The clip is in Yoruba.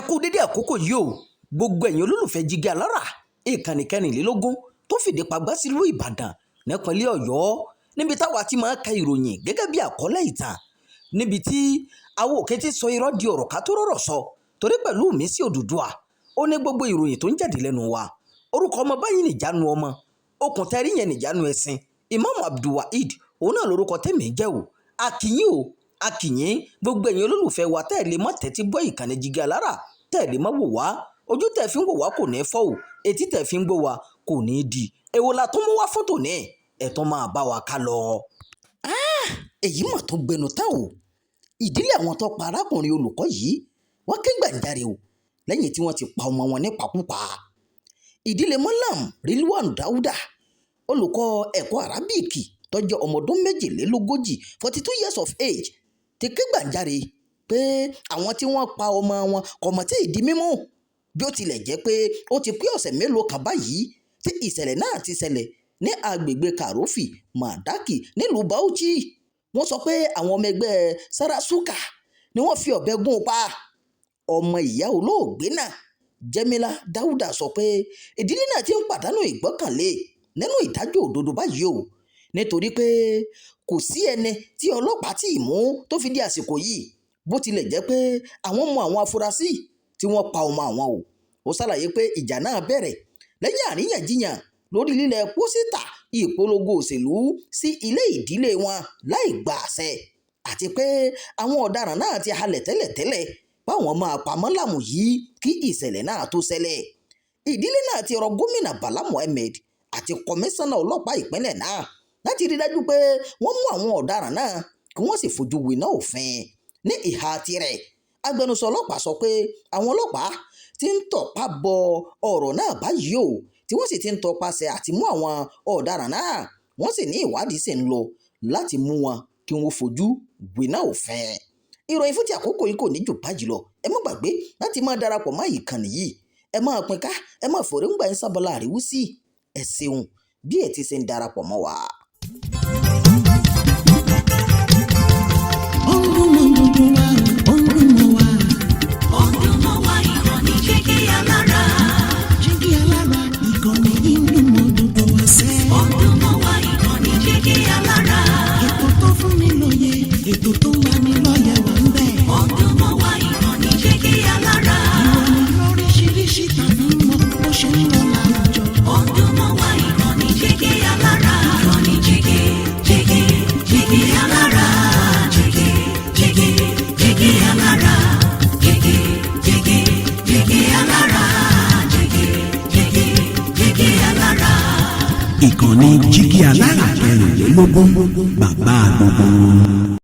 ẹ kú dédé àkókò yìí o gbogbo ẹ̀yin olólùfẹ́ Jígí Alára ìkànnì kẹrìnlélógún tó fìdí pagbá sílùú Ìbàdàn nípínlẹ̀ Ọ̀yọ́ níbi táwa ti máa ka ìròyìn gẹ́gẹ́ bí àkọlé ìtàn níbi tí àwọn òkè ti sọ irọ́ di ọ̀rọ̀ ká tó rọ̀rọ̀ sọ torí pẹ̀lú mi sí Odùduwà ó ní gbogbo ìròyìn tó ń jáde lẹ́nu wa orúkọ ọmọ báyìí nìjánu ọmọ okùn tẹ́rí yẹn nìjánu ẹ̀sìn Imam Abdulwaheed òun náà lórúkọ tẹ́mi jẹ́ o akìyìn gbogbo ẹ̀yin olólùfẹ́ wa tẹ́ẹ̀lé mọ́ tẹ́tí gbọ́ ìkànnì Jígí Alára tẹ́ẹ̀lé mọ́ wò wá ojú tẹ́ẹ̀ fi ń wò wá kò ní fọ́ o etí tẹ́ẹ̀ fi ń gbọ́ wa kò ní di èwo la tó mú wá fótò ní ẹ̀tọ́ máa bá wa ká lọ. èyí mà tó gbẹnu tán o ìdílé àwọn tó pa arákùnrin olùkọ́ yìí wọ́n ké gbàǹjarè o lẹ́yìn tí wọ́n ti pa ọmọ wọn nípakúpa. ìdílé Malam Rilwan Dauda olùkọ́ ẹ̀kọ́ arábíìkì tó jẹ́ ọmọ ọdún 42 years of age ti ké gbàǹjarè pé àwọn tí wọ́n pa ọmọ wọn kò mọ̀ tí ì di mímọ́ bí ó tilẹ̀ jẹ́ pé ó ti pé ọ̀sẹ̀ mélòó kan báyìí tí ìṣẹ̀lẹ̀ náà ti ṣẹlẹ̀ ní agbègbè Karofi Madaki nílùú Bauchi. wọ́n sọ pé àwọn ọmọ ẹgbẹ́ Sarasuka ni wọ́n fi ọ̀bẹ gún un pa. ọmọ ìyá olóògbé náà Jemila Dauda sọ pé ìdílé náà ti ń pàdánù ìgbọ́kànlé nínú ìdájọ́ òdodo báyìí o nítorí pé kò sí ẹni tí ọlọ́pàá tí ì mú tó fi di àsìkò yìí bó tilẹ̀ jẹ́ pé àwọn mọ àwọn afurasí tí wọ́n pa ọmọ àwọn o. ó ṣàlàyé pé ìjà náà bẹ̀rẹ̀ lẹ́yìn àríyànjiyàn lórí lílẹ̀ pósítà ìpolongo òṣèlú sí ilé ìdílé wọn láì gba àṣẹ àti pé àwọn ọ̀daràn náà ti halẹ̀ tẹ́lẹ̀tẹ́lẹ̀ báwọn máa pa Malam yìí kí ìṣẹ̀lẹ̀ náà tó ṣẹlẹ̀. ìdílé náà ti rọ gómìnà Bala Mohammed àti kọmíṣánná ọlọ́pàá ìpínlẹ̀ náà láti rí dájú pé wọ́n mú àwọn ọ̀daràn náà kí wọ́n sì fojú winá òfin. ní ìhà tirẹ̀ agbẹnusọ ọlọ́pàá sọ pé àwọn ọlọ́pàá ti ń tọpa bọ ọ̀rọ̀ náà báyìí o tí wọ́n sì ti ń tọpasẹ̀ àti mú àwọn ọ̀daràn náà wọ́n sì ní ìwádìí sì ń lọ láti mú wọn kí wọ́n fojú winá òfin. ìròyìn fún ti àkókò yìí kò ní jù báyìí lọ ẹ má gbàgbé láti máa darapọ̀ mọ́ ìkànnì yìí ẹ máa pín ká ẹ máa fòròǹgbà yín sábàlá àríwísí ẹ ṣeun bí ẹ ti ṣe ń darapọ̀ mọ́ wa. Jígí Alára ìkànnì inú mọ́dúndún wá sẹ́. ọdún mọ́ wa ìkànnì Jígí Alára. ètò tó fún ni lóye ètò tó wà ní lọ́yẹ̀ wà ń bẹ̀. ọdún mọ́ wa ìkànnì Jígí Alára. ìròyìn lóríṣiríṣi tàbí mọ́ bó ṣe ń lọ láwùjọ. ọdún mọ́ wa ìkànnì Jígí Alára. ìkànnì Jígí Alára. Jígí Alára. Jígí Alára. ìkànnì Jígí Alára 24 bàbá gbogbo.